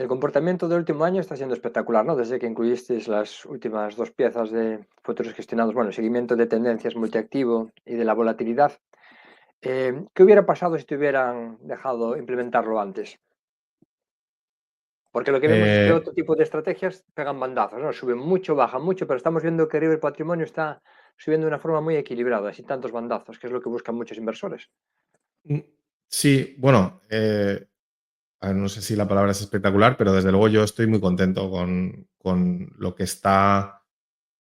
El comportamiento del último año está siendo espectacular, ¿no? Desde que incluisteis las últimas dos piezas de futuros gestionados, bueno, seguimiento de tendencias multiactivo y de la volatilidad. ¿Qué hubiera pasado si te hubieran dejado implementarlo antes? Porque lo que vemos es que Eh, otro tipo de estrategias pegan bandazos, ¿no? Suben mucho, bajan mucho, pero estamos viendo que River Patrimonio está subiendo de una forma muy equilibrada, sin tantos bandazos, que es lo que buscan muchos inversores. mm, sí, bueno, a ver, no sé si la palabra es espectacular, pero desde luego yo estoy muy contento con lo que está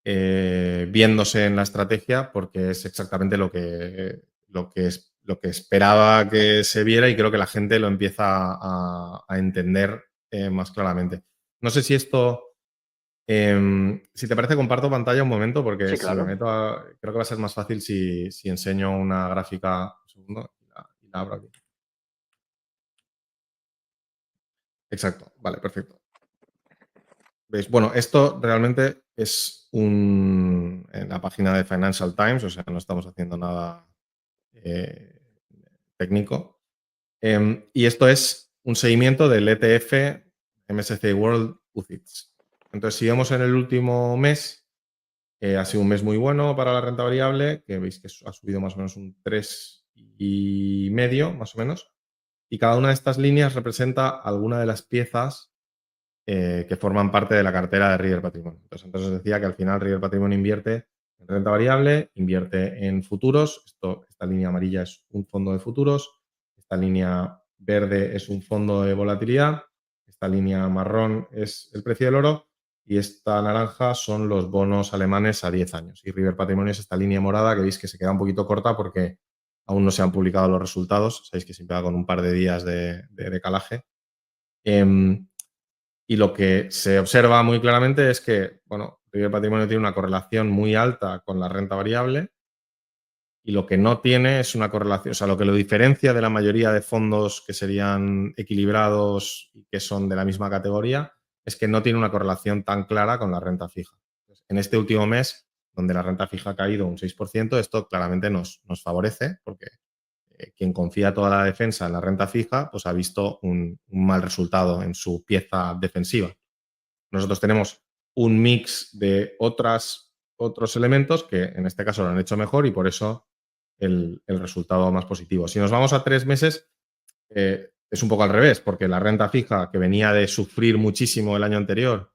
viéndose en la estrategia, porque es exactamente lo que esperaba que se viera y creo que la gente lo empieza a entender más claramente. No sé si esto, si te parece, comparto pantalla un momento, porque Sí, si me claro. meto creo que va a ser más fácil si enseño una gráfica. Un segundo, y la abro aquí. Exacto, vale, perfecto. ¿Veis? Bueno, esto realmente es en la página de Financial Times, o sea, no estamos haciendo nada eh, técnico. Y esto es un seguimiento del ETF MSCI World UCITS. Entonces, si vemos en el último mes, ha sido un mes muy bueno para la renta variable, que veis que ha subido más o menos un 3,5, más o menos. Y cada una de estas líneas representa alguna de las piezas que forman parte de la cartera de River Patrimonio. Entonces os decía que al final River Patrimonio invierte en renta variable, invierte en futuros. Esta línea amarilla es un fondo de futuros, esta línea verde es un fondo de volatilidad, esta línea marrón es el precio del oro y esta naranja son los bonos alemanes a 10 años. Y River Patrimonio es esta línea morada que veis que se queda un poquito corta porque aún no se han publicado los resultados. Sabéis que siempre va con un par de días de decalaje. Y lo que se observa muy claramente es que, bueno, River Patrimonio tiene una correlación muy alta con la renta variable y lo que no tiene es una correlación, o sea, lo que lo diferencia de la mayoría de fondos que serían equilibrados y que son de la misma categoría, es que no tiene una correlación tan clara con la renta fija. En este último mes, donde la renta fija ha caído un 6%, esto claramente nos favorece porque quien confía toda la defensa en la renta fija, pues ha visto un mal resultado en su pieza defensiva. Nosotros tenemos un mix de otros elementos que en este caso lo han hecho mejor y por eso el resultado más positivo. Si nos vamos a 3 meses, es un poco al revés, porque la renta fija, que venía de sufrir muchísimo el año anterior,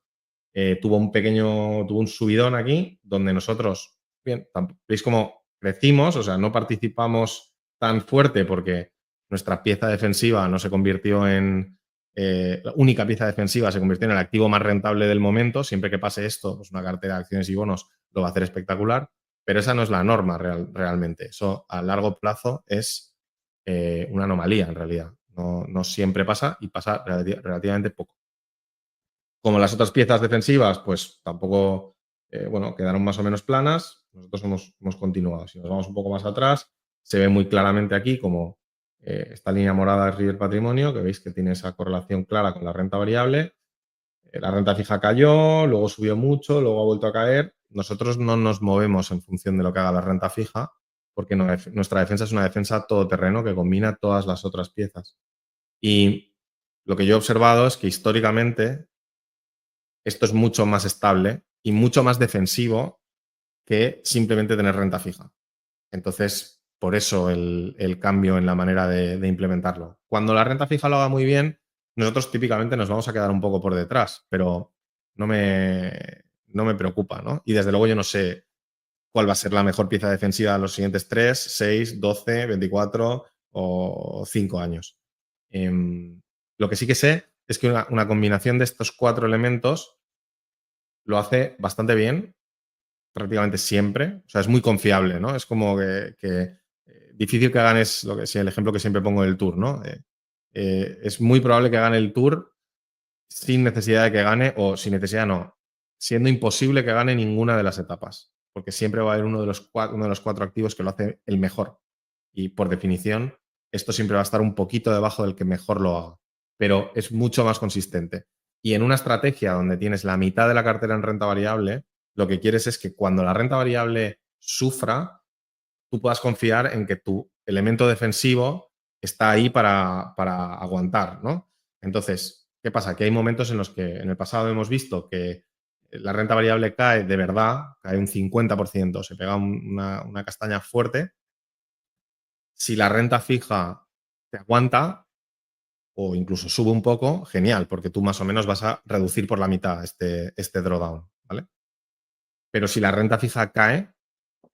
tuvo un subidón aquí, donde nosotros, bien, veis cómo crecimos, o sea, no participamos tan fuerte porque nuestra pieza defensiva no se convirtió la única pieza defensiva se convirtió en el activo más rentable del momento. Siempre que pase esto, pues una cartera de acciones y bonos lo va a hacer espectacular, pero esa no es la norma realmente. Eso a largo plazo es una anomalía en realidad. No siempre pasa y pasa relativamente poco. Como las otras piezas defensivas, pues tampoco, bueno, quedaron más o menos planas. Nosotros hemos continuado. Si nos vamos un poco más atrás, se ve muy claramente aquí como esta línea morada es River Patrimonio, que veis que tiene esa correlación clara con la renta variable. La renta fija cayó, luego subió mucho, luego ha vuelto a caer. Nosotros no nos movemos en función de lo que haga la renta fija, porque nuestra defensa es una defensa todoterreno que combina todas las otras piezas. Y lo que yo he observado es que históricamente esto es mucho más estable y mucho más defensivo que simplemente tener renta fija. Entonces, por eso el cambio en la manera de implementarlo. Cuando la renta fija lo haga muy bien, nosotros típicamente nos vamos a quedar un poco por detrás, pero no me, no me preocupa, ¿no? Y desde luego yo no sé cuál va a ser la mejor pieza defensiva en los siguientes 3, 6, 12, 24 o 5 años. Lo que sí que sé es que una combinación de estos 4 elementos lo hace bastante bien prácticamente siempre. O sea, es muy confiable, ¿no? Es como que difícil que ganes, el ejemplo que siempre pongo del Tour, ¿no? Es muy probable que gane el Tour sin necesidad de que gane, o sin necesidad no, siendo imposible que gane ninguna de las etapas, porque siempre va a haber uno de los 4 activos que lo hace el mejor. Y por definición, esto siempre va a estar un poquito debajo del que mejor lo haga, pero es mucho más consistente. Y en una estrategia donde tienes la mitad de la cartera en renta variable, lo que quieres es que cuando la renta variable sufra, tú puedas confiar en que tu elemento defensivo está ahí para aguantar, ¿no? Entonces, ¿Qué pasa? Que hay momentos en los que en el pasado hemos visto que la renta variable cae de verdad, cae un 50%, se pega una castaña fuerte. Si la renta fija te aguanta o incluso sube un poco, genial, porque tú más o menos vas a reducir por la mitad este drawdown, ¿vale? Pero si la renta fija cae,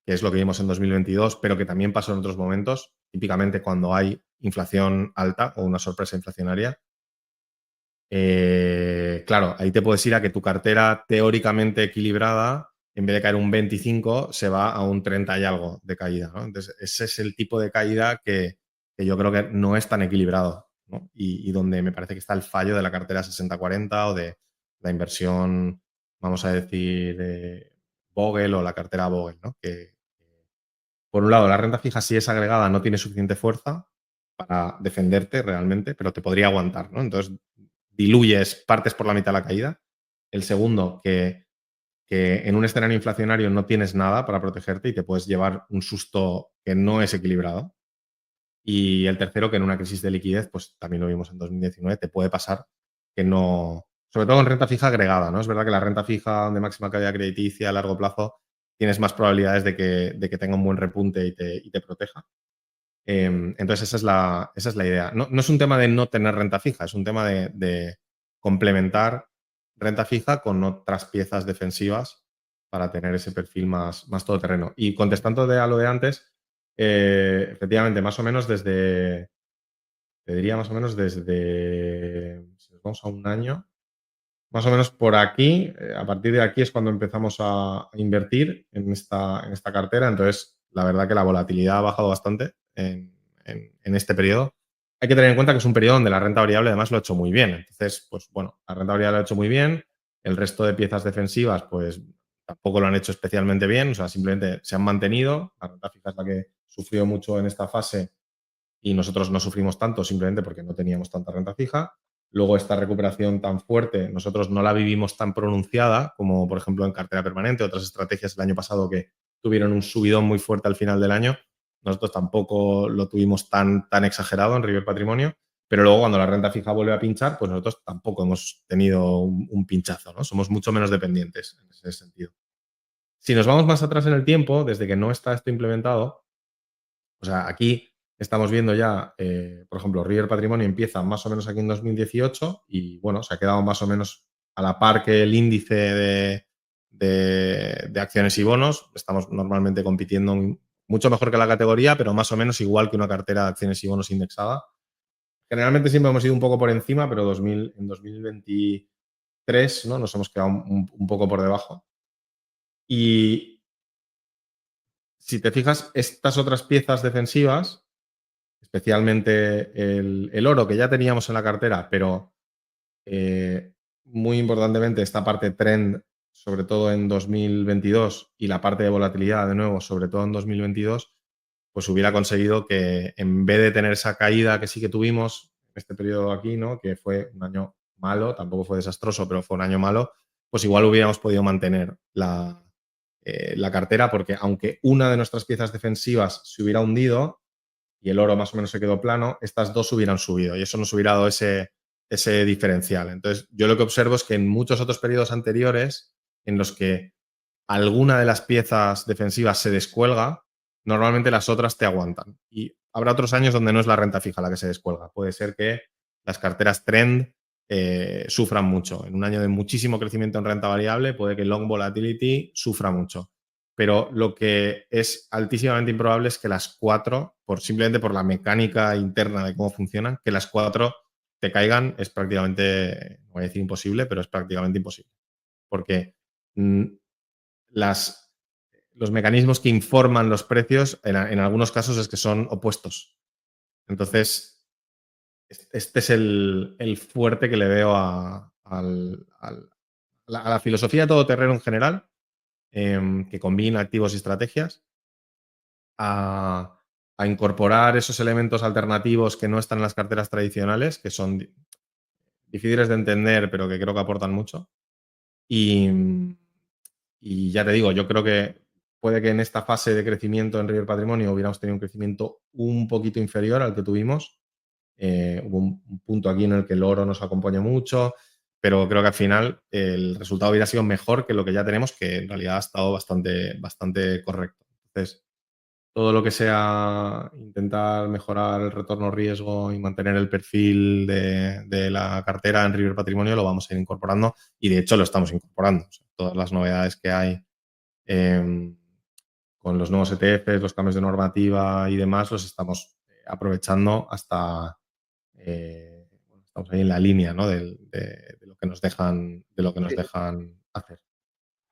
que es lo que vimos en 2022, pero que también pasó en otros momentos, típicamente cuando hay inflación alta o una sorpresa inflacionaria, claro, ahí te puedes ir a que tu cartera teóricamente equilibrada, en vez de caer un 25, se va a un 30 y algo de caída, ¿no? Entonces, ese es el tipo de caída que yo creo que no es tan equilibrado, ¿no? Y donde me parece que está el fallo de la cartera 60-40 o de la inversión, vamos a decir, Vogel o la cartera Vogel, ¿no? Que, por un lado, la renta fija, si es agregada, no tiene suficiente fuerza para defenderte realmente, pero te podría aguantar, ¿no? Entonces, diluyes, partes por la mitad la caída. El segundo, que en un escenario inflacionario no tienes nada para protegerte y te puedes llevar un susto que no es equilibrado. Y el tercero, que en una crisis de liquidez, pues también lo vimos en 2019, te puede pasar que no, sobre todo en renta fija agregada, ¿no? Es verdad que la renta fija de máxima calidad crediticia a largo plazo tienes más probabilidades de que tenga un buen repunte y te proteja. Entonces, esa es la idea. No es un tema de no tener renta fija, es un tema de complementar renta fija con otras piezas defensivas para tener ese perfil más todoterreno. Y contestando a lo de antes, efectivamente, más o menos te diría más o menos desde, si nos vamos a un año, más o menos por aquí, a partir de aquí es cuando empezamos a invertir en esta cartera. Entonces, la verdad que la volatilidad ha bajado bastante en este periodo. Hay que tener en cuenta que es un periodo donde la renta variable además lo ha hecho muy bien. Entonces, pues bueno, la renta variable lo ha hecho muy bien. El resto de piezas defensivas, pues tampoco lo han hecho especialmente bien. O sea, simplemente se han mantenido. La renta fija es la que sufrió mucho en esta fase y nosotros no sufrimos tanto simplemente porque no teníamos tanta renta fija. Luego esta recuperación tan fuerte, nosotros no la vivimos tan pronunciada como por ejemplo en cartera permanente, otras estrategias el año pasado que tuvieron un subidón muy fuerte al final del año. Nosotros tampoco lo tuvimos tan exagerado en River Patrimonio, pero luego cuando la renta fija vuelve a pinchar, pues nosotros tampoco hemos tenido un pinchazo, ¿no? Somos mucho menos dependientes en ese sentido. Si nos vamos más atrás en el tiempo, desde que no está esto implementado, o sea, aquí estamos viendo ya, por ejemplo, River Patrimonio empieza más o menos aquí en 2018 y, bueno, se ha quedado más o menos a la par que el índice de acciones y bonos. Estamos normalmente compitiendo mucho mejor que la categoría, pero más o menos igual que una cartera de acciones y bonos indexada. Generalmente siempre hemos ido un poco por encima, pero en 2023, ¿no? Nos hemos quedado un poco por debajo. Y si te fijas, estas otras piezas defensivas, especialmente el oro que ya teníamos en la cartera, pero muy importantemente esta parte trend, sobre todo en 2022, y la parte de volatilidad, de nuevo, sobre todo en 2022, pues hubiera conseguido que en vez de tener esa caída que sí que tuvimos en este periodo aquí, ¿no? Que fue un año malo, tampoco fue desastroso, pero fue un año malo, pues igual hubiéramos podido mantener la cartera, porque aunque una de nuestras piezas defensivas se hubiera hundido, y el oro más o menos se quedó plano, estas dos hubieran subido y eso nos hubiera dado ese diferencial. Entonces, yo lo que observo es que en muchos otros periodos anteriores en los que alguna de las piezas defensivas se descuelga, normalmente las otras te aguantan. Y habrá otros años donde no es la renta fija la que se descuelga. Puede ser que las carteras trend sufran mucho. En un año de muchísimo crecimiento en renta variable, puede que long volatility sufra mucho. Pero lo que es altísimamente improbable es que las cuatro, simplemente por la mecánica interna de cómo funcionan, que las cuatro te caigan es prácticamente, no voy a decir imposible, pero es prácticamente imposible. Porque los mecanismos que informan los precios en algunos casos es que son opuestos. Entonces, este es el fuerte que le veo a la filosofía de todoterreno en general, que combina activos y estrategias, a incorporar esos elementos alternativos que no están en las carteras tradicionales, que son difíciles de entender, pero que creo que aportan mucho. Y ya te digo, yo creo que puede que en esta fase de crecimiento en River Patrimonio hubiéramos tenido un crecimiento un poquito inferior al que tuvimos, Hubo un punto aquí en el que el oro nos acompañó mucho, pero creo que al final el resultado hubiera sido mejor que lo que ya tenemos, que en realidad ha estado bastante correcto. Entonces, todo lo que sea intentar mejorar el retorno riesgo y mantener el perfil de la cartera en River Patrimonio lo vamos a ir incorporando, y de hecho lo estamos incorporando. O sea, todas las novedades que hay con los nuevos ETFs, los cambios de normativa y demás, los estamos aprovechando hasta estamos ahí en la línea, ¿no? de lo que nos dejan hacer.